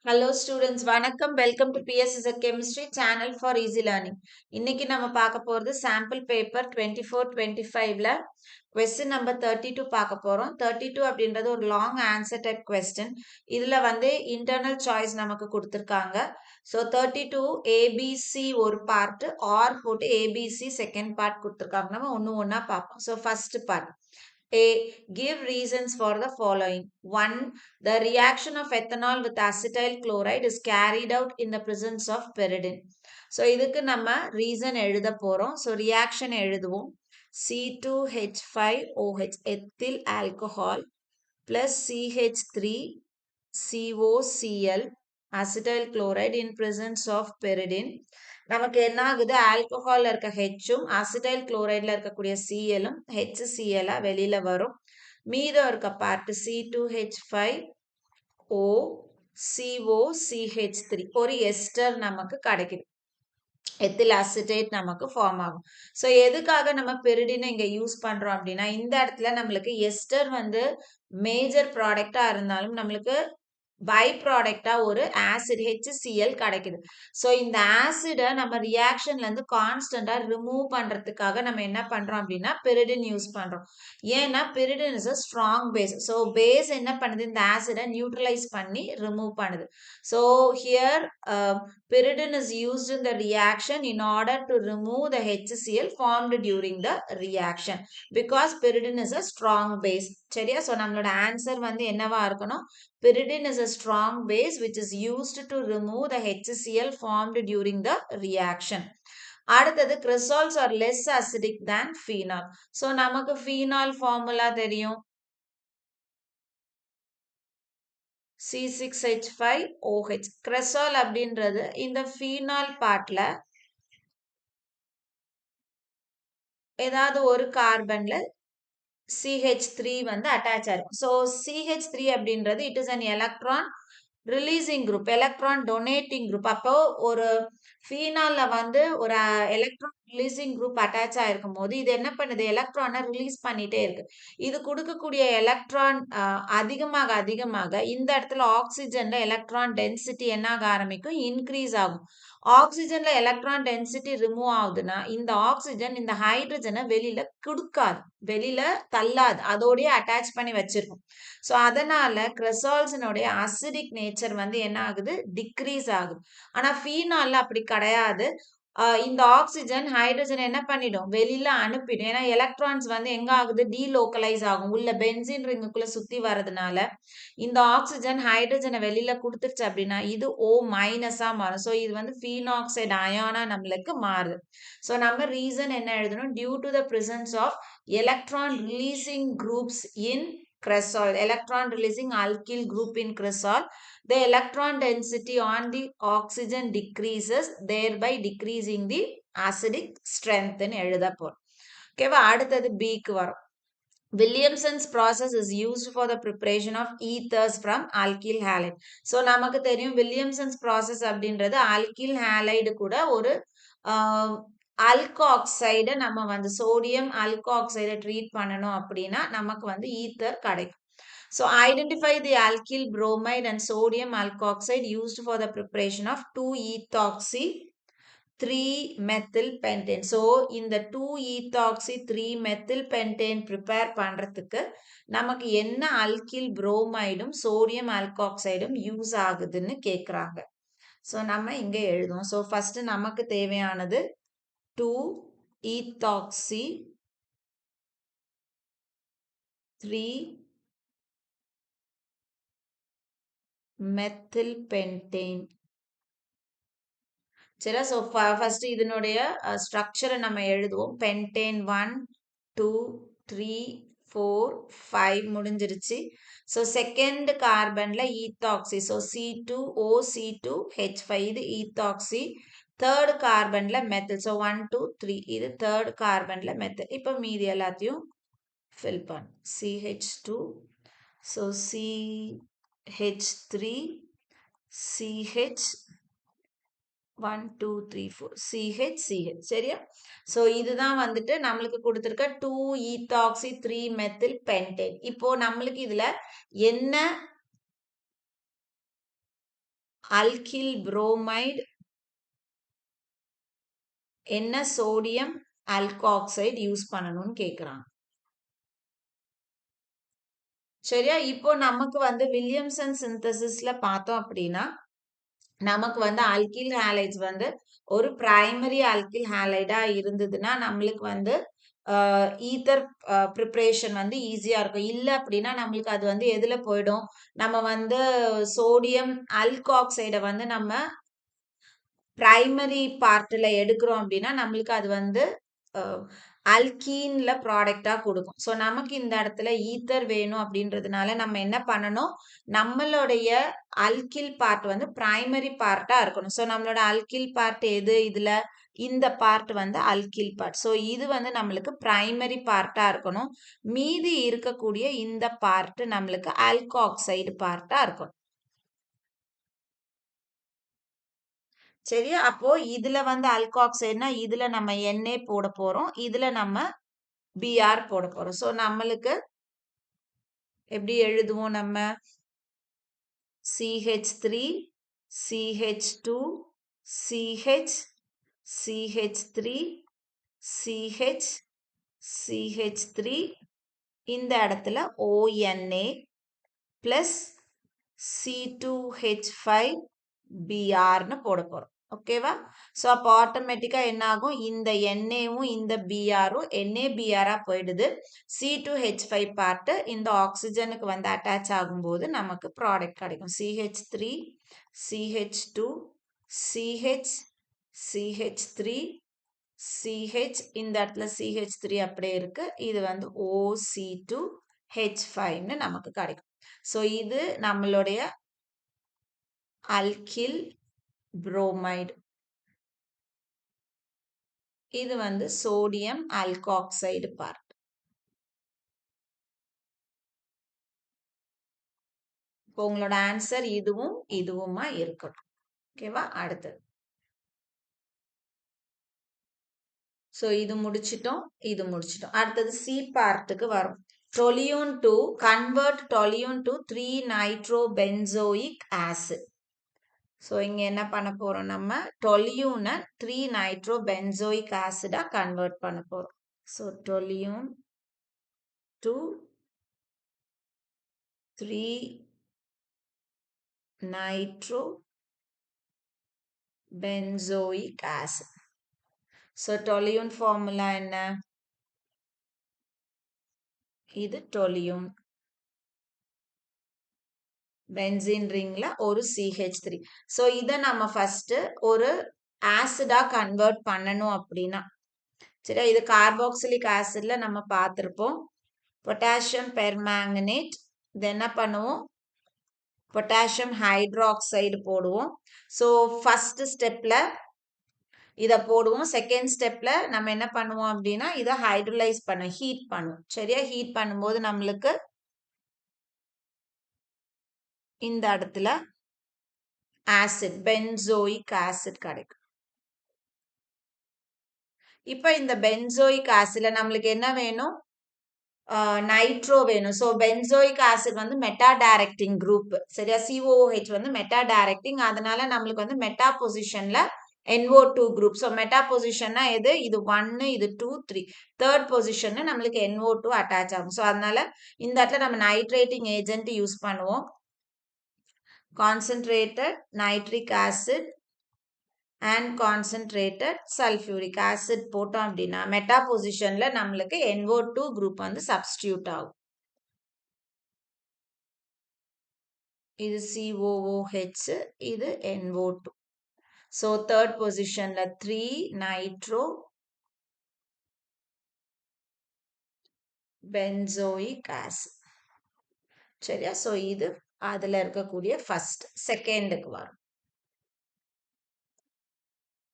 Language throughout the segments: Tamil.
ஹலோ ஸ்டூடெண்ட்ஸ் வணக்கம். வெல்கம் டு பிஎஸ்எஸ்எட் chemistry channel for easy learning. இன்னைக்கு நம்ம பார்க்க போகிறது சாம்பிள் பேப்பர் 24-25ல கொஸ்டின் நம்பர் 32 பார்க்க போகிறோம். 32 அப்படின்றது ஒரு லாங் ஆன்சர் டைப் கொஸ்டின். இதில் இன்டர்னல் சாய்ஸ் நமக்கு கொடுத்துருக்காங்க. ஸோ 32 ஏபிசி ஒரு பார்ட்டு, ஆர் போட்டு ஏபிசி செகண்ட் பார்ட் கொடுத்துருக்காங்க. நம்ம ஒன்றா பார்ப்போம். So first part A. Give reasons for the following. 1. The reaction of ethanol with acetyl chloride is carried out in the presence of pyridine. So, இதுக்கு நம்ம reason எழுத போறோம். So, reaction எழுதுவோம். C2H5OH ethyl alcohol plus CH3COCl acetyl chloride in presence of pyridine. நமக்கு என்ன ஆகுது, ஆல்கஹால்ல இருக்க ஹெச்சும் அசிடைல் குளோரைட்ல இருக்கக்கூடிய சிஎலும் HCl வெளியில வரும். மீதம் இருக்க பார்ட் C2H5O COCH3 ஒரு எஸ்டர் நமக்கு கிடைக்குது. எத்தில் அசிட்டேட் நமக்கு ஃபார்ம் ஆகும். ஸோ எதுக்காக நம்ம பெரிடினை இங்க யூஸ் பண்றோம் அப்படின்னா, இந்த இடத்துல நம்மளுக்கு எஸ்டர் மேஜர் ப்ராடக்டா இருந்தாலும் நம்மளுக்கு பை ப்ராடக்டா ஒரு ஆசிட் HCl கிடைக்குது. ஸோ இந்த ஆசிடை நம்ம ரியாக்ஷன்ல இருந்து கான்ஸ்டன்டா ரிமூவ் பண்றதுக்காக நம்ம என்ன பண்றோம் அப்படின்னா பெரிடின் யூஸ் பண்றோம். ஏன்னா pyridine is a strong base. So base என்ன பண்ணுது, இந்த ஆசிடை நியூட்ரலைஸ் பண்ணி ரிமூவ் பண்ணுது. So here pyridine is used in the reaction in order to remove the HCl formed during the reaction because pyridine is a strong base. சரியா? ஸோ நம்மளோட ஆன்சர் என்னவா இருக்கணும், pyridine is a strong base which is used to remove the HCl formed during the reaction. அடுத்தது cresols are less acidic than phenol. So நமக்கு phenol ஃபார்முலா தெரியும், C6H5OH. கிரெசால் அப்படின்றது இந்த ஃபீனால் பார்ட்ல ஏதாவது ஒரு கார்பன்ல CH3 அட்டாச் ஆயிருக்கும். ஸோ CH3 அப்படின்றது it is an electron releasing group, electron donating group. அப்போ ஒரு ஃபீனால்ல ஒரு எலக்ட்ரான் ரிலீசிங் குரூப் அட்டாச் ஆயிருக்கும் போது இது என்ன பண்ணுது, எலக்ட்ரானை ரிலீஸ் பண்ணிட்டே இருக்கு. இது கொடுக்கக்கூடிய எலக்ட்ரான் அதிகமாக அதிகமாக இந்த இடத்துல ஆக்சிஜன்ல எலக்ட்ரான் டென்சிட்டி என்ன ஆக ஆரம்பிக்கும், இன்க்ரீஸ் ஆகும். ஆக்சிஜன்ல எலக்ட்ரான் டென்சிட்டி ரிமூவ் ஆகுதுன்னா இந்த ஆக்சிஜன் இந்த ஹைட்ரஜனை வெளியில கொடுக்காது, வெளியில தள்ளாது, அதோடய அட்டாச் பண்ணி வச்சிருக்கும். ஸோ அதனால கிரெசால்ஸினுடைய அசிடிக் நேச்சர் என்ன ஆகுது, டிக்ரீஸ் ஆகுது. ஆனா ஃபீனால்ல அப்படி கிடையாது. இந்த ஆக்சிஜன் ஹைட்ரஜன் என்ன பண்ணிடும், வெளியில அனுப்பிடும். ஏன்னா எலக்ட்ரான்ஸ் எங்க ஆகுது, டீலோக்கலைஸ் ஆகும். உள்ள பென்சின் ரிங்குக்குள்ள சுத்தி வர்றதுனால இந்த ஆக்சிஜன் ஹைட்ரஜனை வெளியில கொடுத்துருச்சு அப்படின்னா இது O- மாறும். ஸோ இது ஃபீனாக்சைடு அயானா நம்மளுக்கு மாறுது. ஸோ நம்ம ரீசன் என்ன எழுதணும், due to the presence of electron releasing groups in cresol, electron releasing alkyl group in cresol, the electron density on the oxygen decreases, thereby decreasing the acidic strength ன்னு எழுத போறோம். ஓகேவா? அடுத்தது Bக்கு வரும். Williamson's process is used for the preparation of ethers from alkyl halide. So நமக்கு தெரியும் Williamson's process அப்படின்றது alkyl halide கூட ஒரு அல்காக்சைடை நம்ம சோடியம் அல்காக்சைடை ட்ரீட் பண்ணணும் அப்படின்னா நமக்கு ஈத்தர் கிடைக்கும். So identify the alkyl bromide and sodium alkoxide used for the preparation of 2-ethoxy 3-methyl pentane. So இந்த 2-ethoxy 3-methyl pentane prepare பண்றதுக்கு நமக்கு என்ன alkyl bromideம் sodium alkoxideம் யூஸ் ஆகுதுன்னு கேக்குறாங்க. So நம்ம இங்க எழுதுவோம். So first நமக்கு தேவையானது 2-ethoxy 3-methyl pentane. சரி, ஸோ ஃபர்ஸ்ட் இதனுடைய ஸ்ட்ரக்சரை நம்ம எழுதுவோம். பென்டேன் 1 2 3 4 5 முடிஞ்சிருச்சு. ஸோ செகண்ட் கார்பன்ல ஈத்தாக்சி, ஸோ C2O2H5 இது ஈத்தாக்சி. தேர்ட் கார்பன்ல மெத்தில், ஸோ 1 2 3 இது தேர்ட் கார்பன்ல மெத்தில். இப்போ மீதி எல்லாத்தையும் ஃபில் பண்ணு. CH2, so CH3 CH 1 2 3 4 CH சரியா? ஸோ இதுதான் நம்மளுக்கு கொடுத்துருக்க 2-ethoxy 3-methyl pentane. இப்போ நம்மளுக்கு இதுல என்ன அல்கில் புரோமைடு என்ன சோடியம் ஆல்காக்சைடு யூஸ் பண்ணணும்னு கேக்குறாங்க. சரியா? இப்போ நமக்கு வந்து வில்லியம்சன் சிந்தசிஸ்ல பார்த்தோம் அப்படின்னா நமக்கு வந்து அல்கில் ஹாலைட்ஸ் வந்து ஒரு பிரைமரி அல்கில் ஹாலைடா இருந்ததுன்னா நம்மளுக்கு வந்து ஈத்தர் ப்ரிப்பரேஷன் வந்து ஈஸியா இருக்கும். இல்ல அப்படின்னா நம்மளுக்கு அது வந்து எதுல போயிடும், நம்ம வந்து சோடியம் ஆல்காக்சைடை வந்து நம்ம பிரைமரி பார்ட்ல எடுக்கிறோம் அப்படின்னா நம்மளுக்கு அது வந்து அல்கீன்ல ப்ராடக்டா கொடுக்கும். ஸோ நமக்கு இந்த இடத்துல ஈத்தர் வேணும் அப்படின்றதுனால நம்ம என்ன பண்ணணும், நம்மளுடைய அல்கில் பார்ட் வந்து பிரைமரி பார்ட்டா இருக்கணும். ஸோ நம்மளோட அல்கில் பார்ட் எது இதுல, இந்த பார்ட் வந்து அல்கில் பார்ட். ஸோ இது வந்து நம்மளுக்கு பிரைமரி பார்ட்டா இருக்கணும். மீதி இருக்கக்கூடிய இந்த பார்ட் நம்மளுக்கு ஆல்காக்சைடு பார்ட்டா இருக்கணும். சரியா? அப்போ இதுல வந்து ஆல்காக்சைடுனா இதுல நம்ம Na போட போறோம். இதுல நம்ம Br போட போறோம். ஸோ நம்மளுக்கு எப்படி எழுதுவோம் நம்ம? CH3 CH2 CH CH3 CH CH3 இந்த இடத்துல ONA plus C2H5 Brன்னு போட போறோம். ஓகேவா? ஸோ அப்போ ஆட்டோமேட்டிக்கா என்ன ஆகும், இந்த NAவும் இந்த Brரும் NaBrஆ போயிடுது. C2H5 பார்ட் இந்த ஆக்சிஜனுக்கு வந்து அட்டாச் ஆகும்போது நமக்கு ப்ராடக்ட் கிடைக்கும். CH3 CH2 CH CH3 CH இந்த இடத்துல CH3 அப்படியே இருக்கு. இது வந்து OC2H5ன்னு நமக்கு கிடைக்கும். ஸோ இது நம்மளுடைய அல்கில் புரோமைடு. இது வந்து சோடியம் ஆல்காக்சைடு பார்ட். இப்போ உங்களோட ஆன்சர் இதுவும் இதுவுமா இருக்கட்டும். ஓகேவா? அடுத்தது. ஸோ இது முடிச்சிட்டோம், இது முடிச்சிட்டோம். அடுத்தது சி பார்ட்டுக்கு வரும். Toluene to convert toluene to three nitrobenzoic acid. So இங்கே என்ன பண்ண போகிறோம், நம்ம டொலியூனை 3-நைட்ரோபென்சோயிக் ஆசிடாக கன்வெர்ட் பண்ண போகிறோம். So toluene to three nitrobenzoic acid. So toluene formula என்ன? இது டொலியூன். பென்சீன் ரிங்ல ஒரு CH3. ஸோ இதை நம்ம ஃபர்ஸ்ட் ஒரு ஆசிடா கன்வெர்ட் பண்ணணும் அப்படின்னா, சரியா? இது கார்பாக்சிலிக் ஆசிட்ல நம்ம பார்த்துருப்போம். பொட்டாசியம் பெர்மாங்கனேட், இது என்ன பண்ணுவோம், பொட்டாசியம் ஹைட்ராக்சைடு போடுவோம். ஸோ ஃபர்ஸ்ட் ஸ்டெப்ல இதை போடுவோம். செகண்ட் ஸ்டெப்ல நம்ம என்ன பண்ணுவோம் அப்படின்னா இதை ஹைட்ரலைஸ் பண்ண ஹீட் பண்ணுவோம். சரியா? ஹீட் பண்ணும்போது நம்மளுக்கு இந்த இடத்துல ஆசிட் பென்சோயிக் ஆசிட் கிடைக்கும். இப்போ இந்த பென்சோயிக் ஆசிட்ல நம்மளுக்கு என்ன வேணும், நைட்ரோ வேணும். ஸோ பென்சோயிக் ஆசிட் வந்து மெட்டா டைரக்டிங் குரூப். சரியா? COOH வந்து மெட்டா டைரக்டிங், அதனால நம்மளுக்கு வந்து மெட்டா பொசிஷன்ல NO2 குரூப். ஸோ மெட்டா பொசிஷன்னா எது, இது 1 இது 2 3, தேர்ட் பொசிஷன் நம்மளுக்கு NO2 அட்டாச் ஆகும். ஸோ அதனால இந்த இடத்துல நம்ம நைட்ரேட்டிங் ஏஜென்ட் யூஸ் பண்ணுவோம். Concentrated nitric acid and concentrated sulphuric acid போட்டோம் அப்படின்னா மெட்டா பொசிஷன்ல நம்மளுக்கு NO2 குரூப் வந்து சப்ஸ்டியூட் ஆகும். இது COOH, இது NO2. ஸோ தேர்ட் பொசிஷன்ல 3-நைட்ரோ பென்சோயிக் ஆசிட். சரியா? ஸோ இது அதுல இருக்கக்கூடிய ஃபர்ஸ்ட். செகண்டுக்கு வரும்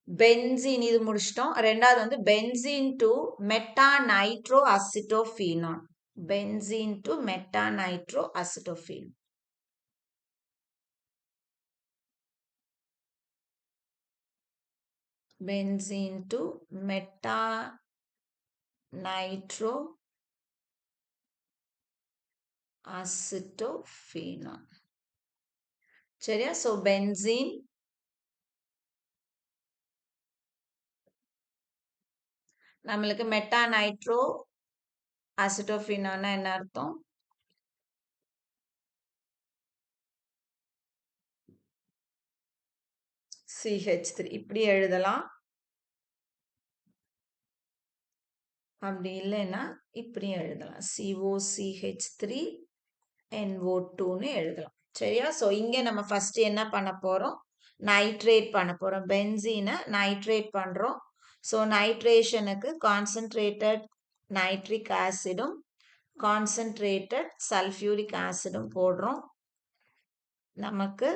பென்சீன். இது முடிச்சிட்டோம். ரெண்டாவது வந்து benzene to meta nitro acetophenone. Benzene to meta nitro acetophenone. Benzene to meta nitro acetophenone. சரியா? ஸோ பென்சீன் நம்மளுக்கு மெட்டா நைட்ரோ அசிட்டோஃபினான்னா என்ன அர்த்தம்? CH3 இப்படி எழுதலாம். அப்படி இல்லைன்னா இப்படியும் எழுதலாம். COCH3 NO2ன்னு எழுதலாம். சரியா? ஸோ இங்கே நம்ம ஃபர்ஸ்ட் என்ன பண்ண போறோம்? நைட்ரேட் பண்ண போறோம். பென்சீனை நைட்ரேட் பண்றோம். ஸோ நைட்ரேஷனுக்கு கான்சென்ட்ரேட்டட் நைட்ரிக் ஆசிடும் கான்சென்ட்ரேட்டட் சல்ஃபியூரிக் ஆசிடும் போடுறோம். நமக்கு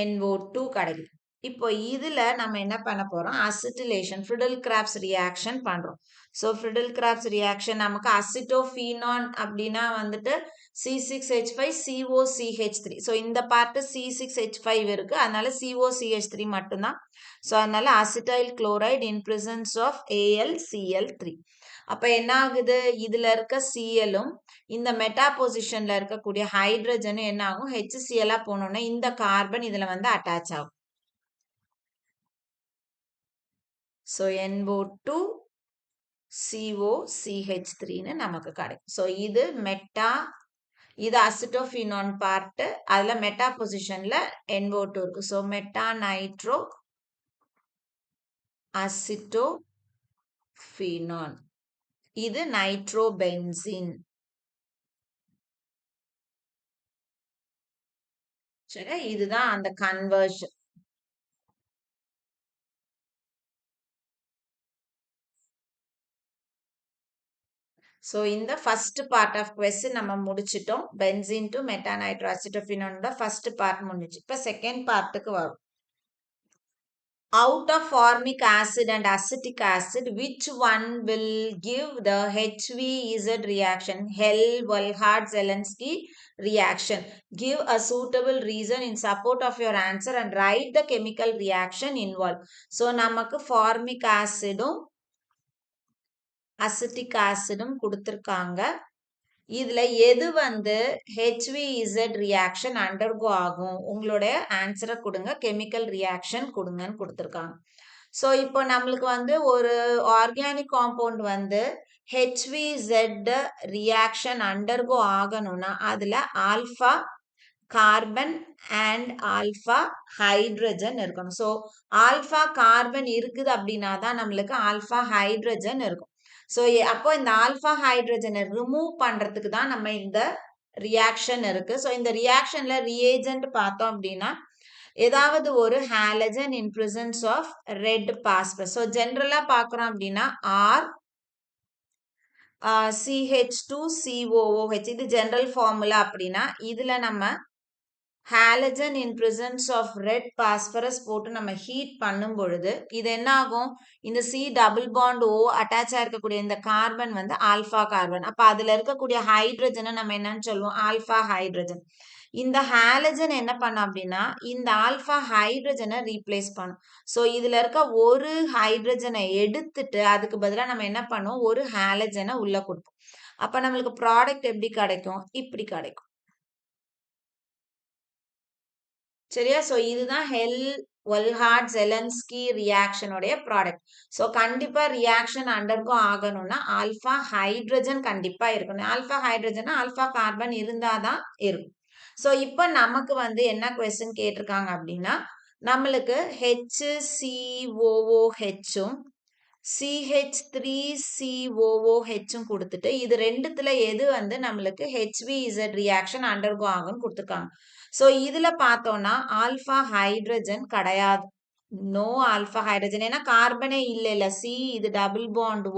NO2 கிடைக்குது. இப்போ இதுல நம்ம என்ன பண்ண போறோம்? அசிட்டிலேஷன் ஃப்ரிடல் கிராப்ஸ் ரியாக்ஷன் பண்றோம். ஸோ ஃப்ரிடல் கிராப்ஸ் ரியாக்ஷன் நமக்கு அசிட்டோஃபீனான் அப்படின்னா வந்துட்டு C6H5 COCH3. ஸோ இந்த பார்ட் C6H5 இருக்கு, அதனால COCH3 மட்டும்தான். ஸோ அதனால acetyl chloride in presence of AlCl3. அப்ப என்ன ஆகுது? இதுல இருக்க சிஎலும் இந்த மெட்டா பொசிஷன்ல இருக்கக்கூடிய ஹைட்ரஜன் என்ன ஆகும்? HCl போனோம்னா இந்த கார்பன் இதுல வந்து அட்டாச் ஆகும். ஸோ NO2 COCH3ன்னு நமக்கு கிடைக்கும். ஸோ இது மெட்டா, இது அசிட்டோஃபினான் பார்ட், அதுல மெட்டா பொசிஷன்ல NO2 இருக்கு. ஸோ மெட்டா நைட்ரோ அசிட்டோஃபினான், இது நைட்ரோபென்சீன். சரி, இதுதான் அந்த கன்வர்ஷன். ஸோ இந்த ஃபர்ஸ்ட் பார்ட் ஆஃப் கொஸ்டின் நம்ம முடிச்சிட்டோம். பென்சீன் டு மெட்டாநைட்ரோ அசிட்டோஃபினானோட ஃபர்ஸ்ட் பார்ட் முடிஞ்சிச்சு. இப்போ செகண்ட் பார்ட்டுக்கு வரும். Out of formic acid and acetic acid, which one will give the HVZ reaction? Hell-Volhard-Zelensky reaction. Give a suitable reason in support of your answer and write the chemical reaction involved. So நமக்கு formic acidum அசிட்டிக் ஆசிடும் கொடுத்துருக்காங்க. இதுல எது வந்து HVZ ரியாக்ஷன் அண்டர்கோ ஆகும்? உங்களுடைய ஆன்சரை கொடுங்க, கெமிக்கல் ரியாக்ஷன் கொடுங்கன்னு கொடுத்துருக்காங்க. ஸோ இப்போ நம்மளுக்கு வந்து ஒரு ஆர்கானிக் காம்பவுண்ட் வந்து HVZ ரியாக்ஷன் அண்டர்கோ ஆகணும்னா அதுல alpha carbon and alpha hydrogen இருக்கணும். ஸோ ஆல்ஃபா கார்பன் இருக்குது அப்படின்னா தான் நம்மளுக்கு ஆல்ஃபா ஹைட்ரஜன் இருக்கும். ஸோ அப்போ இந்த ஆல்ஃபா ஹைட்ரஜனை ரிமூவ் பண்றதுக்கு தான் நம்ம இந்த ரியாக்ஷன் இருக்கு. ஸோ இந்த ரியாக்ஷன்ல ரியேஜென்ட் பார்த்தோம் அப்படின்னா ஏதாவது ஒரு halogen in presence of red phosphorus. So ஜென்ரலா பார்க்குறோம் அப்படின்னா ஆர் CH2COOH இது ஜென்ரல் ஃபார்முலா. அப்படின்னா இதுல நம்ம halogen in presence of red phosphorus போட்டு நம்ம ஹீட் பண்ணும் பொழுது இது என்ன ஆகும்? இந்த C double bond O attach ஆயிருக்கக்கூடிய இந்த கார்பன் வந்து ஆல்ஃபா கார்பன். அப்ப அதுல இருக்கக்கூடிய ஹைட்ரஜனை நம்ம என்னன்னு சொல்லுவோம்? Alpha hydrogen. இந்த ஹாலஜன் என்ன பண்ணும் அப்படின்னா இந்த ஆல்ஃபா ஹைட்ரஜனை ரீப்ளேஸ் பண்ணும். ஸோ இதுல இருக்க ஒரு ஹைட்ரஜனை எடுத்துட்டு அதுக்கு பதிலாக நம்ம என்ன பண்ணுவோம்? ஒரு ஹாலஜனை உள்ள கொடுப்போம். அப்ப நம்மளுக்கு ப்ராடக்ட் எப்படி கிடைக்கும்? இப்படி கிடைக்கும். சரியா? ஸோ இதுதான் ஹெல்-வோல்ஹார்ட்-ஜெலன்ஸ்கி ரியாக்ஷனுடைய ப்ராடக்ட். ஸோ கண்டிப்பா ரியாக்ஷன் அண்டர்கோ ஆகணும்னா ஆல்ஃபா ஹைட்ரஜன் கண்டிப்பா இருக்கணும். ஆல்ஃபா ஹைட்ரஜன் ஆல்ஃபா கார்பன் இருந்தாதான் இருக்கும். ஸோ இப்போ நமக்கு வந்து என்ன கொஸ்டின் கேட்டிருக்காங்க அப்படின்னா நம்மளுக்கு HCOOHும் CH3COOHும் கொடுத்துட்டு இது ரெண்டுத்துல எது வந்து நம்மளுக்கு HVZ ரியாக்ஷன் அண்டர்கோ ஆகும்னு கொடுத்துருக்காங்க. ஸோ இதுல பார்த்தோம்னா ஆல்ஃபா ஹைட்ரஜன் கிடையாது. No alpha hydrogen. ஏன்னா கார்பனே இல்ல. சி இது டபுள் பாண்ட்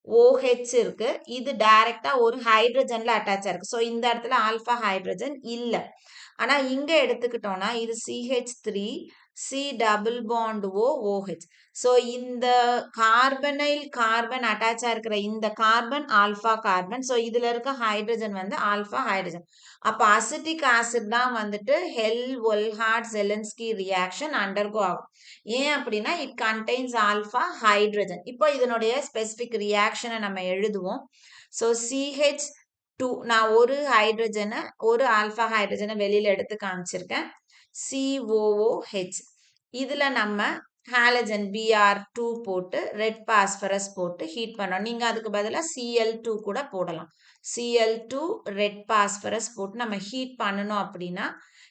OH இருக்கு. இது டைரக்டா ஒரு ஹைட்ரஜன்ல அட்டாச் ஆயிருக்கு. ஸோ இந்த இடத்துல ஆல்ஃபா ஹைட்ரஜன் இல்ல. ஆனா இங்க எடுத்துக்கிட்டோம்னா இது CH3 C double bond OH. So இந்த கார்பனைல் கார்பன் அட்டாச் ஆயிருக்கிற இந்த கார்பன் ஆல்ஃபா கார்பன். ஸோ இதுல இருக்க ஹைட்ரஜன் வந்து ஆல்ஃபா ஹைட்ரஜன். அப்ப அசிட்டிக் ஆசிட் தான் வந்துட்டு ஹெல்-வோல்ஹார்ட்-ஜெலன்ஸ்கி ரியாக்ஷன் அண்டர்கோ ஆகும். ஏன் அப்படின்னா இட் கண்டெய்ன்ஸ் ஆல்ஃபா ஹைட்ரஜன். இப்போ இதனுடைய ஸ்பெசிபிக் ரியாக்ஷனை நம்ம எழுதுவோம். ஸோ CH 2 நான் ஒரு ஹைட்ரஜனை ஒரு ஆல்ஃபா ஹைட்ரஜனை வெளியில எடுத்து காமிச்சிருக்கேன். COOH இதுல நம்ம ஹாலஜன் Br2 போட்டு ரெட் பாஸ்பரஸ் போட்டு ஹீட் பண்ணோம். நீங்க அதுக்கு பதிலா Cl2 கூட போடலாம். Cl2 ரெட் பாஸ்பரஸ் போட்டு நம்ம ஹீட் பண்ணணும் அப்படின்னா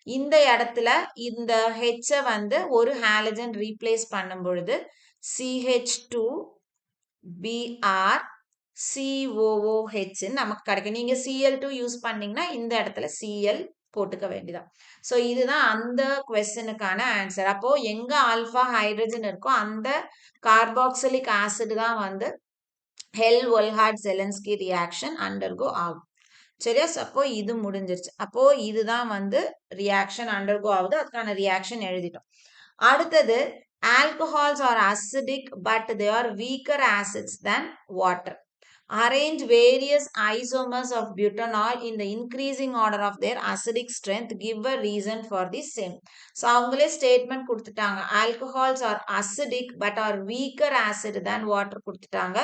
இந்த இடத்துல இந்த H வந்து ஒரு ஹாலஜன் ரீப்ளேஸ் பண்ணும் பொழுது CH2 Br COOH நமக்கு கிடைக்கும். நீங்க Cl2 யூஸ் பண்ணீங்கன்னா இந்த இடத்துல Cl போட்டுக்க வேண்டியதான். ஸோ இதுதான் அந்த கொஸ்டினுக்கான ஆன்சர். அப்போ எங்க ஆல்பா ஹைட்ரஜன் இருக்கோ அந்த கார்பாக்சிலிக் ஆசிட் தான் வந்து ஹெல்-ஒல்ஹார்ட்-ஜெலன்ஸ்கி ரியாக்ஷன் அண்டர்கோ ஆகும். சரியா? அப்போ இது முடிஞ்சிருச்சு. அப்போ இதுதான் வந்து ரியாக்ஷன் அண்டர்கோ ஆகுது. அதுக்கான ரியாக்ஷன் எழுதிட்டோம். அடுத்தது alcohols are acidic but they are weaker acids than water. Arrange various isomers of butanol in the increasing order of their acidic strength. Give a reason for the same. So அவங்களே ஸ்டேட்மெண்ட் கொடுத்துட்டாங்க. alcohols are acidic but are weaker acid than water கொடுத்துட்டாங்க.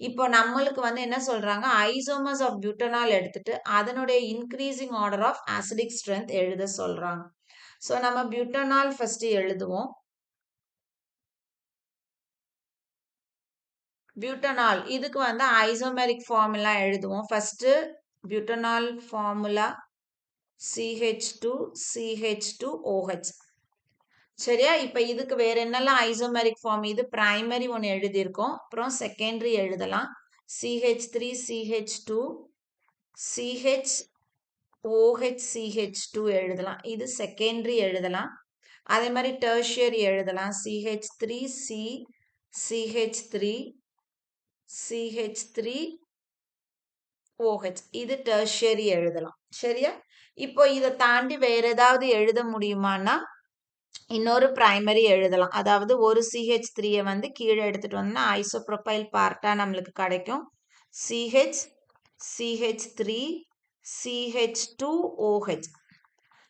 இப்போ நம்மளுக்கு வந்து என்ன சொல்றாங்க, isomers of butanol எடுத்துட்டு அதனுடைய increasing order of acidic strength எழுத சொல்றாங்க. ஸோ நம்ம butanol ஃபர்ஸ்ட் எழுதுவோம். butanol இதுக்கு வந்து ஐசோமெரிக் ஃபார்முலா எழுதுவோம். First butanol formula CH2CH2OH. சரியா? இப்போ இதுக்கு வேற என்னெல்லாம் ஐசோமெரிக் ஃபார்ம், இது பிரைமரி ஒன்று எழுதியிருக்கோம். அப்புறம் செகண்டரி எழுதலாம். CH3CH2 CHOHCH2 எழுதலாம். இது செகண்டரி எழுதலாம். அதே மாதிரி டெர்ஷியரி எழுதலாம். CH3C CH3 CH3OH இது டெர்ஷியரி எழுதலாம். சரியா? இப்போ இதை தாண்டி வேற ஏதாவது எழுத முடியுமானா இன்னொரு பிரைமரி எழுதலாம். அதாவது ஒரு CH3 வந்து கீழே எடுத்துட்டு வந்தோம்னா ஐசோப்ரோபைல் பார்ட்டா நம்மளுக்கு கிடைக்கும். CH CH3 CH2OH.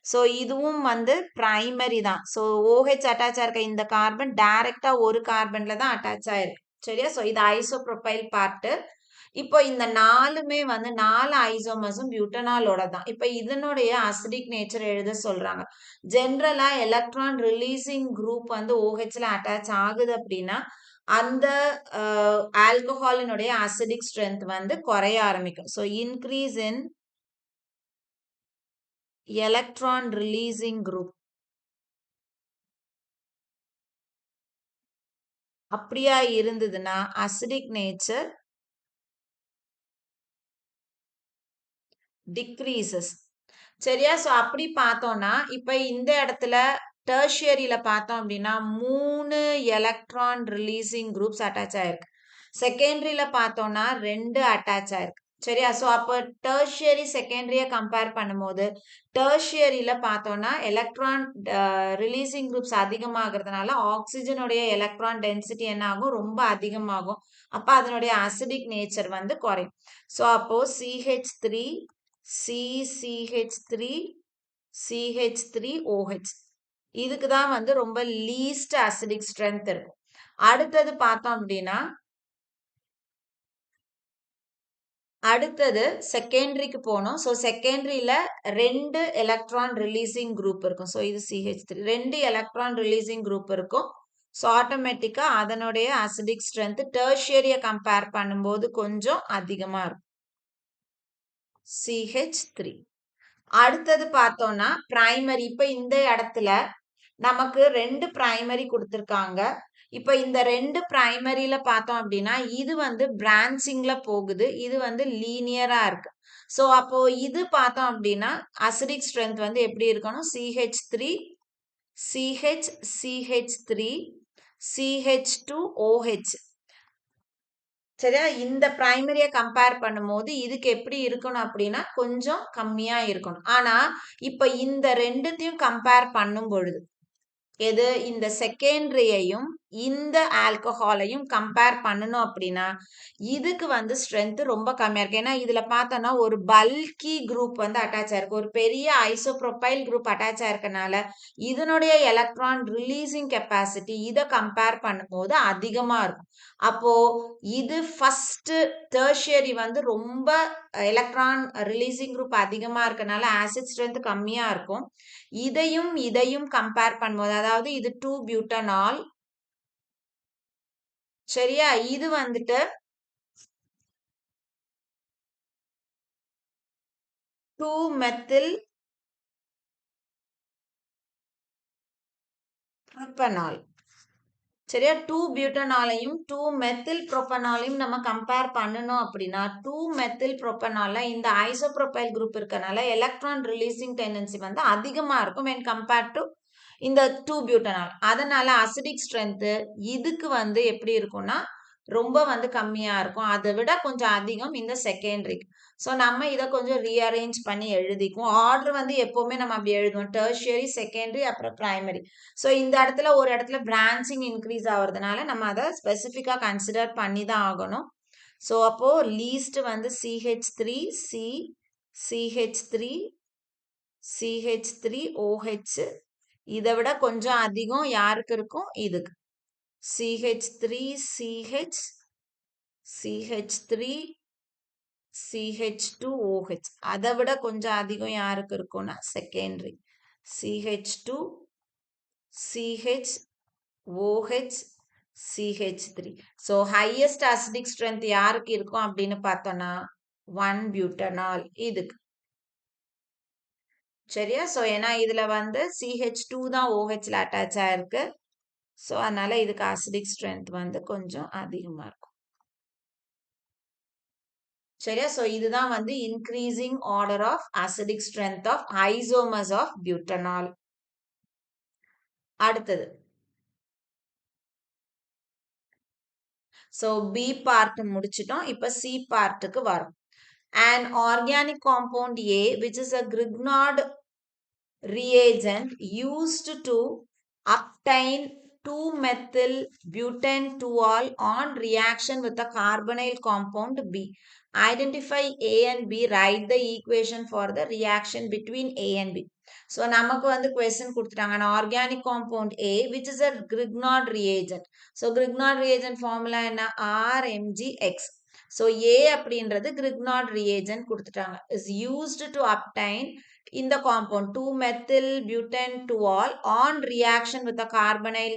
ஸோ இதுவும் வந்து பிரைமரி தான். ஸோ OH அட்டாச் ஆயிருக்க இந்த கார்பன் டைரக்டா ஒரு கார்பன்ல தான் அட்டாச் ஆயிருக்கு. சரியா? ஸோ இது ஐசோப்ரோபைல் பார்ட்டு. இப்போ இந்த நாலுமே வந்து 4 ஐசோமர்ஸும் பியூட்டனாலோட தான். இப்போ இதனுடைய அசிடிக் நேச்சர் எழுத சொல்றாங்க. ஜென்ரலா எலக்ட்ரான் ரிலீசிங் குரூப் வந்து OHல அட்டாச் ஆகுது அப்படின்னா அந்த ஆல்கஹாலினுடைய அசிடிக் ஸ்ட்ரென்த் வந்து குறைய ஆரம்பிக்கும். So increase in electron releasing group அப்படியா இருந்ததுன்னா அசிடிக் நேச்சர் டிக்ரீசஸ். சரியா? ஸோ அப்படி பார்த்தோம்னா இப்போ இந்த இடத்துல டெர்ஷியரியில பார்த்தோம் அப்படின்னா 3 எலக்ட்ரான் ரிலீசிங் குரூப்ஸ் அட்டாச் ஆயிருக்கு. செகண்டரியில பார்த்தோம்னா 2 அட்டாச் ஆயிருக்கு. சரியா? ஸோ அப்போ டெர்ஷியரி செகண்டரியை கம்பேர் பண்ணும்போது டெர்ஷியரியில பார்த்தோம்னா எலக்ட்ரான் ரிலீசிங் குரூப்ஸ் அதிகமாகிறதுனால ஆக்சிஜனுடைய எலக்ட்ரான் டென்சிட்டி என்ன ஆகும், ரொம்ப அதிகமாகும். அப்போ அதனுடைய அசிடிக் நேச்சர் வந்து குறையும். ஸோ அப்போ CH3 CH3 CH3OH இதுக்கு தான் வந்து ரொம்ப லீஸ்ட் அசிடிக் ஸ்ட்ரென்த் இருக்கும். அடுத்தது பார்த்தோம் அப்படின்னா அடுத்தது செகண்டரிக்கு போனோம். ஸோ செகண்டரியில 2 எலக்ட்ரான் ரிலீசிங் குரூப் இருக்கும். ஸோ இது CH3 2 எலக்ட்ரான் ரிலீசிங் குரூப் இருக்கும். ஸோ ஆட்டோமேட்டிக்கா அதனுடைய அசிடிக் ஸ்ட்ரென்த் டெர்ஷியரியை கம்பேர் பண்ணும்போது கொஞ்சம் அதிகமா இருக்கும். CH3. அடுத்தது பார்த்தோம்னா பிரைமரி. இப்போ இந்த இடத்துல நமக்கு 2 பிரைமரி கொடுத்துருக்காங்க. இப்போ இந்த 2 பிரைமரியில பார்த்தோம் அப்படின்னா இது வந்து பிரான்ச்சிங்ல போகுது, இது வந்து லீனியரா இருக்கு. ஸோ அப்போ இது பார்த்தோம் அப்படின்னா அசிடிக் ஸ்ட்ரென்த் வந்து எப்படி இருக்கணும், CH3 CH3 CH2OH. சரியா? இந்த பிரைமரியை கம்பேர் பண்ணும்போது இதுக்கு எப்படி இருக்கணும் அப்படின்னா கொஞ்சம் கம்மியா இருக்கணும். ஆனா இப்ப இந்த ரெண்டுத்தையும் கம்பேர் பண்ணும் பொழுது எது இந்த செகண்டரியையும் இந்த ஆல்கஹாலையும் கம்பேர் பண்ணணும் அப்படின்னா இதுக்கு வந்து ஸ்ட்ரென்த் ரொம்ப கம்மியா இருக்கு. ஏன்னா இதுல பார்த்தோம்னா ஒரு பல்கி குரூப் வந்து அட்டாச் ஆயிருக்கு. ஒரு பெரிய ஐசோப்ரோபைல் குரூப் அட்டாச் ஆயிருக்கனால இதனுடைய எலக்ட்ரான் ரிலீசிங் கெப்பாசிட்டி இதை கம்பேர் பண்ணும்போது அதிகமா இருக்கும். அப்போ இது ஃபர்ஸ்ட் டெர்ஷியரி வந்து ரொம்ப எலக்ட்ரான் ரிலீசிங் குரூப் அதிகமா இருக்கனால ஆசிட் ஸ்ட்ரென்த் கம்மியா இருக்கும். இதையும் கம்பேர் பண்ணும்போது அதாவது இது 2 பியூட்டனால் சரியா, இது வந்துட்டு 2 மெத்தில் புரோப்பனால் சரியா, 2 பியூட்டனாலையும் 2 மெத்தில் புரோப்பனாலையும் நம்ம கம்பேர் பண்ணணும் அப்படின்னா 2 மெத்தில் புரோப்பனால இந்த ஐசோப்ரோபைல் குரூப் இருக்கனால எலக்ட்ரான் ரிலீசிங் டெண்டன்சி வந்து அதிகமா இருக்கும் when compared to இந்த 2 பியூட்டனால். அதனால அசிடிக் ஸ்ட்ரென்த் இதுக்கு வந்து எப்படி இருக்கும்னா ரொம்ப வந்து கம்மியா இருக்கும். அதை விட கொஞ்சம் அதிகம் இந்த செகண்டரி. ஸோ நம்ம இதை கொஞ்சம் ரீஅரேஞ்ச் பண்ணி எழுதிக்குவோம். ஆர்டர் வந்து எப்பவுமே நம்ம அப்படி எழுதுவோம், டெர்ஷியரி, செகண்டரி, அப்புறம் பிரைமரி. ஸோ இந்த இடத்துல ஒரு இடத்துல பிரான்ச்சிங் இன்க்ரீஸ் ஆகுறதுனால நம்ம அதை ஸ்பெசிஃபிக்காக கன்சிடர் பண்ணி தான் ஆகணும். ஸோ அப்போ லீஸ்ட் வந்து CH3 C CH3 CH3 OH. இதை விட கொஞ்சம் அதிகம் யாருக்கு இருக்கும், இதுக்கு CH3 CH CH3 CH2 OH. அதை விட கொஞ்சம் அதிகம் யாருக்கு இருக்கும்னா secondary CH2 CH OH CH3. So highest acidic strength யாருக்கு இருக்கும் அப்படின்னு பார்த்தோம்னா 1 பியூட்டனால் இதுக்கு சரியா. ஸோ ஏன்னா இதுல வந்து CH2 தான் OHல அட்டாச் ஆயிருக்கு. ஸோ அதனால இதுக்கு அசிடிக் ஸ்ட்ரென்த் வந்து கொஞ்சம் அதிகமா இருக்கும் சரியா. ஸோ இதுதான் வந்து increasing order of acidic strength of isomers of butanol. அடுத்தது ஸோ பி பார்ட் முடிச்சிட்டோம். இப்போ சி பார்ட்டுக்கு வரும். An organic compound A which is a Grignard reagent used to obtain 2-methyl butane-2-ol on reaction with the carbonyl compound B. Identify A and B. Write the equation for the reaction between A and B. So நமக்கு வந்து question கொடுத்துட்டாங்க. An organic compound A which is a Grignard reagent. So Grignard reagent formula என்ன, RMgX. So A அப்படின்றது Grignard reagent கொடுத்துட்டாங்க, is used to obtain in the compound 2-methyl butane-2-ol on reaction with the carbonyl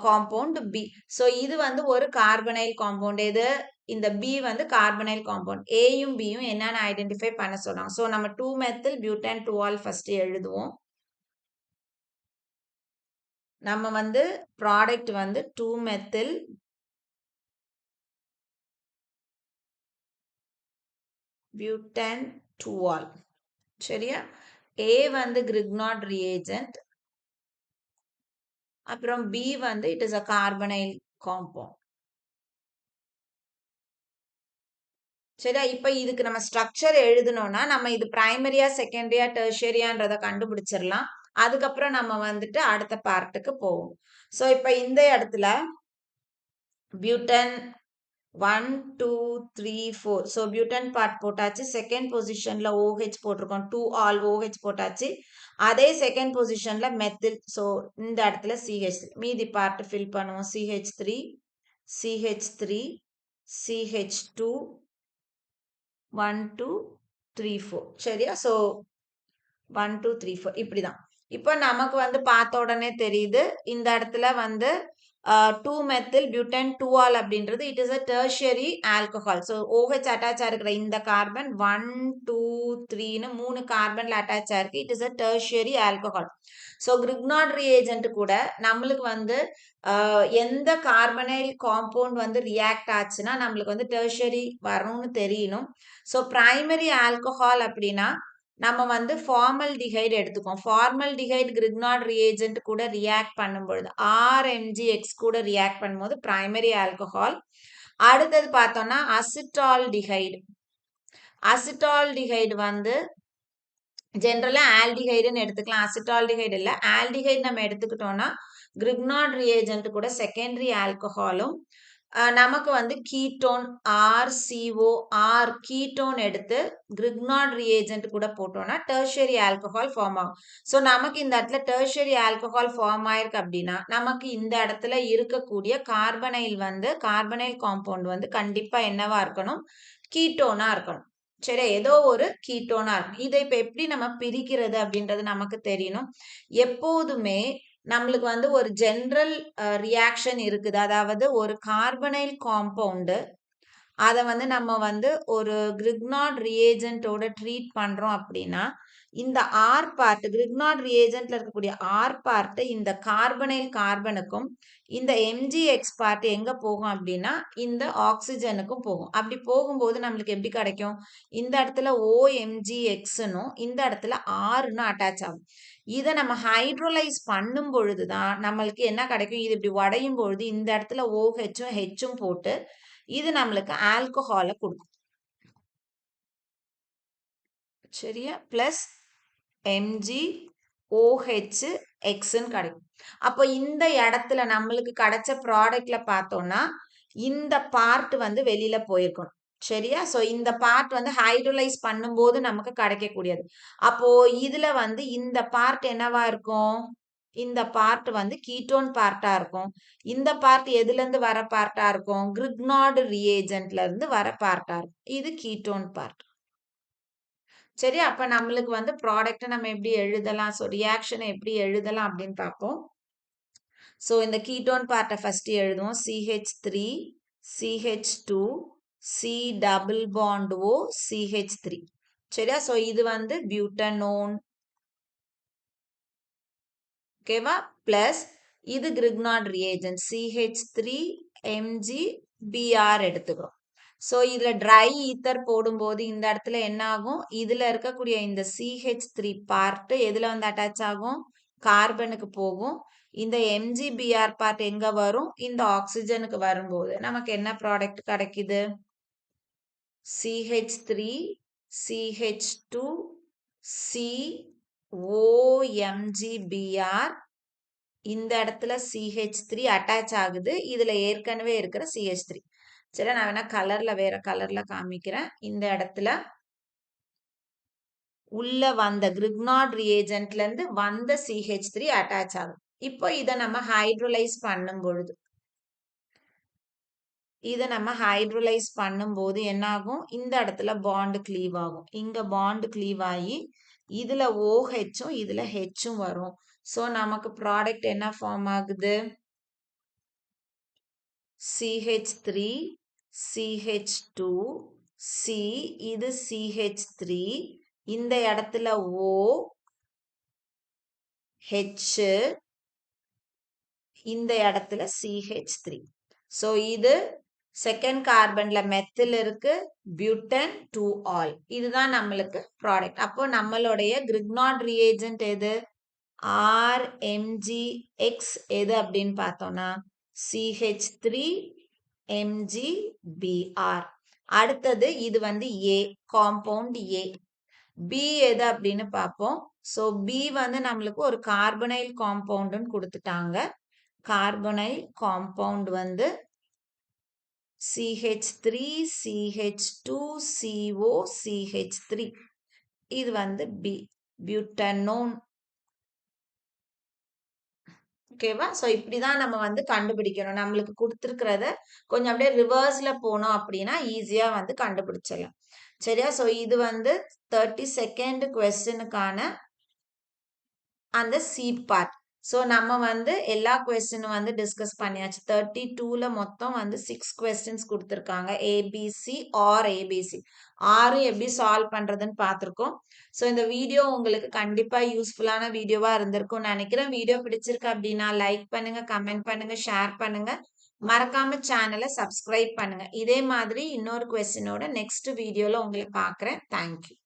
compound B. So இது வந்து ஒரு carbonyl compound. இது இந்த B வந்து carbonyl compound. Aயும் Bயும் என்னன்னு ஐடென்டிஃபை பண்ண சொன்னாங்க. ஸோ நம்ம 2-methyl butane-2-ol ஃபர்ஸ்ட் எழுதுவோம். நம்ம வந்து ப்ராடக்ட் வந்து 2-methyl butane-2-ol சரியா. A வந்து Grignard reagent, அப்புறம் B வந்து it is a carbonyl compound சரியா. இப்ப இதுக்கு நம்ம ஸ்ட்ரக்சர் எழுதணும்னா நம்ம இது பிரைமரியா செகண்டரியா டெர்ஷியரியான்றத கண்டுபிடிச்சிடலாம். அதுக்கப்புறம் நம்ம வந்துட்டு அடுத்த பார்ட்டுக்கு போவோம். ஸோ இப்ப இந்த இடத்துல பியூட்டன் 1 2 3 4. ஸோ பியூட்டன் பார்ட் போட்டாச்சு. செகண்ட் பொசிஷன்ல OH போட்டிருக்கோம், 2-ol OH போட்டாச்சு. அதே செகண்ட் பொசிஷன்ல மெத்தில். ஸோ இந்த இடத்துல CH3. மீதி பார்ட் ஃபில் பண்ணுவோம். CH3 CH3 CH2 1 2 3 4 சரியா. ஸோ 1 2 3 4 இப்படிதான். இப்போ நமக்கு வந்து பார்த்த உடனே தெரியுது இந்த இடத்துல வந்து 2-methyl butane-2-ol அப்படின்றது it is a tertiary alcohol. So OH attach ஆகிருக்கிற இந்த கார்பன் 1 2 3ன்னு 3 கார்பன்ல அட்டாச் ஆயிருக்கு. It is a tertiary alcohol. So Grignard reagent கூட நம்மளுக்கு வந்து எந்த கார்பனைல் காம்பவுண்ட் வந்து ரியாக்ட் ஆச்சுன்னா நம்மளுக்கு வந்து டெர்ஷியரி வரணும்னு தெரியணும். ஸோ பிரைமரி ஆல்கஹால் அப்படின்னா நம்ம வந்து ஃபார்மல்டிஹைடு எடுத்துக்கோம். ஃபார்மல்டிஹைடு Grignard reagent கூட ரியாக்ட் பண்ணும்பொழுது RMgX கூட ரியாக்ட் பண்ணும்போது பிரைமரி ஆல்கஹால். அடுத்தது பார்த்தோம்னா அசிட்டால்டிஹைடு. அசிட்டால்டிஹைடு வந்து ஜென்ரலா ஆல்டிஹைடுன்னு எடுத்துக்கலாம், அசிட்டால்டிஹைடு இல்லை. ஆல்டிஹைடு நம்ம எடுத்துக்கிட்டோம்னா கிரிக்னார்ட் ரியேஜென்ட் கூட செகண்டரி ஆல்கஹாலும் நமக்கு வந்து கீட்டோன் RCO கீட்டோன் எடுத்து கிரிக்னார்ட் ரியேஜென்ட் கூட போட்டோம்னா டெர்ஷரி ஆல்கஹால் ஃபார்ம் ஆகும். ஸோ நமக்கு இந்த இடத்துல டெர்ஷரி ஆல்கஹால் ஃபார்ம் ஆயிருக்கு அப்படின்னா நமக்கு இந்த இடத்துல இருக்கக்கூடிய கார்பனைல் காம்பவுண்ட் வந்து கண்டிப்பா என்னவா இருக்கணும், கீட்டோனா இருக்கணும். சரி, ஏதோ ஒரு கீட்டோனா இருக்கும். இதை இப்ப எப்படி நம்ம பிரிக்கிறது அப்படின்றது நமக்கு தெரியணும். எப்போதுமே நம்மளுக்கு வந்து ஒரு ஜெனரல் ரியாக்ஷன் இருக்குது. அதாவது ஒரு கார்பனைல் காம்பவுண்டு அதை வந்து நம்ம வந்து ஒரு கிரிக்னார்ட் ரியேஜென்ட்டோட ட்ரீட் பண்றோம் அப்படின்னா இந்த ஆர் பார்ட் கிரிக்னார்ட் ரியேஜென்ட்ல இருக்கக்கூடிய ஆர் பார்ட் இந்த கார்பனுக்கும் இந்த MgX பார்ட் எங்க போகும் அப்படின்னா இந்த ஆக்சிஜனுக்கும் போகும். அப்படி போகும்போது நம்மளுக்கு எப்படி கிடைக்கும், இந்த இடத்துல OMgXனும் இந்த இடத்துல ஆர்னு அட்டாச் ஆகும். இதை நம்ம ஹைட்ரோலைஸ் பண்ணும் பொழுதுதான் நம்மளுக்கு என்ன கிடைக்கும், இது இப்படி உடையும் பொழுது இந்த இடத்துல OHும் Hும் போட்டு இது நம்மளுக்கு ஆல்கஹாலை கொடுக்கும். சரியா, பிளஸ் MgOHX கிடைக்கும். அப்போ இந்த இடத்துல நம்மளுக்கு கிடைச்ச ப்ராடக்ட்ல பார்த்தோம்னா இந்த பார்ட் வந்து வெளியில போயிருக்கணும். சரியா, சோ இந்த பார்ட் வந்து ஹைட்ரோலைஸ் பண்ணும்போது நமக்கு கிடைக்கக்கூடியது. அப்போ இதுல வந்து இந்த பார்ட் என்னவா இருக்கும், இந்த பார்ட் வந்து கீட்டோன் பார்ட்டா இருக்கும். இந்த பார்ட் எதுல இருந்து வர பார்ட்டா இருக்கும், கிரிக்னார்ட் ரியேஜென்ட்ல இருந்து வர பார்ட்டா இருக்கும். இது கீட்டோன் பார்ட். சரி, அப்ப நம்மளுக்கு வந்து ப்ராடக்ட் நம்ம எப்படி எழுதலாம், சோ ரியாக்ஷனை எப்படி எழுதலாம் அப்படின்னு பார்ப்போம். சோ இந்த கீட்டோன் பார்ட்டை ஃபர்ஸ்ட் எழுதுவோம். CH3 CH2 C double bond O CH3. சரியா, சோ இது வந்து பியூட்டனோன். ஓகேவா, பிளஸ் இது கிரிக்னார்ட் ரியேஜென்ட் CH3 MgBr எடுத்துக்கிறோம். சோ இதுல ட்ரை ஈத்தர் போடும்போது இந்த இடத்துல என்ன ஆகும், இதுல இருக்கக்கூடிய இந்த CH3 பார்ட் எதுல வந்து அட்டாச் ஆகும், கார்பனுக்கு போகும். இந்த MgBr பார்ட் எங்க வரும், இந்த ஆக்சிஜனுக்கு வரும்போது நமக்கு என்ன ப்ராடக்ட் கிடைக்குது, CH3 CH2 COMgBr. இந்த இடத்துல CH3 அட்டாச் ஆகுது, இதுல ஏற்கனவே இருக்கிற CH3. சரி, நான் வேணா கலர்ல வேற கலர்ல காமிக்கிறேன். இந்த இடத்துல உள்ள வந்த கிரிக்னார்ட் ரியேஜென்ட்ல இருந்து வந்த CH3 அட்டாச் ஆகும். இப்போ இதை நம்ம ஹைட்ரோலைஸ் பண்ணும்போது என்ன ஆகும், இந்த இடத்துல பாண்ட் கிளீவ் ஆகும். இங்க பாண்ட் கிளீவ் ஆகி இதுல OHும் இதுல Hும் வரும். சோ நமக்கு ப்ராடக்ட் என்ன ஃபார்ம் ஆகுது, CH3 CH2 C, இது CH3, இந்த இடத்துல O H, இந்த இடத்துல CH3. சோ இது செகண்ட் கார்பன்ல மெத்தில் இருக்கு, பியூட்டன் 2 ஆல். இதுதான் நம்மளுக்கு ப்ராடக்ட். அப்போ நம்மளுடைய கிரிக்னார்ட் ரியேஜென்ட் எது, RMgX எது அப்படின்னு பார்த்தோம்னா CH3 MgBr. அடுத்தது இது வந்து A, காம்பவுண்ட் A. B எது அப்படின்னு பார்ப்போம். சோ B வந்து நம்மளுக்கு ஒரு கார்பனைல் காம்பவுண்ட்னு கொடுத்துட்டாங்க. கார்பனைல் காம்பவுண்ட் வந்து CH3 CH2 CO CH3. இது வந்து B, பியூட்டனோன். ஓகேவா, சோ இப்படிதான் நம்ம வந்து கண்டுபிடிக்கணும். நம்மளுக்கு கொடுத்துருக்கிறத கொஞ்சம் அப்படியே ரிவர்ஸ்ல போனோம் அப்படின்னா ஈஸியா வந்து கண்டுபிடிச்சிடலாம். சரியா, சோ இது வந்து 32nd கொஸ்டினுக்கான அந்த சி பார்ட். சோ நம்ம வந்து எல்லா கொஸ்டினும் வந்து டிஸ்கஸ் பண்ணியாச்சு. 32ல மொத்தம் வந்து 6 கொஸ்டின்ஸ் கொடுத்துருக்காங்க, ABC ஆர் ABC. 6 எப்படி சால்வ் பண்றதுன்னு பார்த்துருக்கோம். சோ இந்த வீடியோ உங்களுக்கு கண்டிப்பா யூஸ்ஃபுல்லான வீடியோவா இருந்திருக்கும் நினைக்கிறேன். வீடியோ பிடிச்சிருக்கு அப்படின்னா லைக் பண்ணுங்க, கமெண்ட் பண்ணுங்க, ஷேர் பண்ணுங்க. மறக்காம சேனலை சப்ஸ்கிரைப் பண்ணுங்க. இதே மாதிரி இன்னொரு கொஸ்டினோட நெக்ஸ்ட் வீடியோல உங்களை பார்க்குறேன். தேங்க்யூ.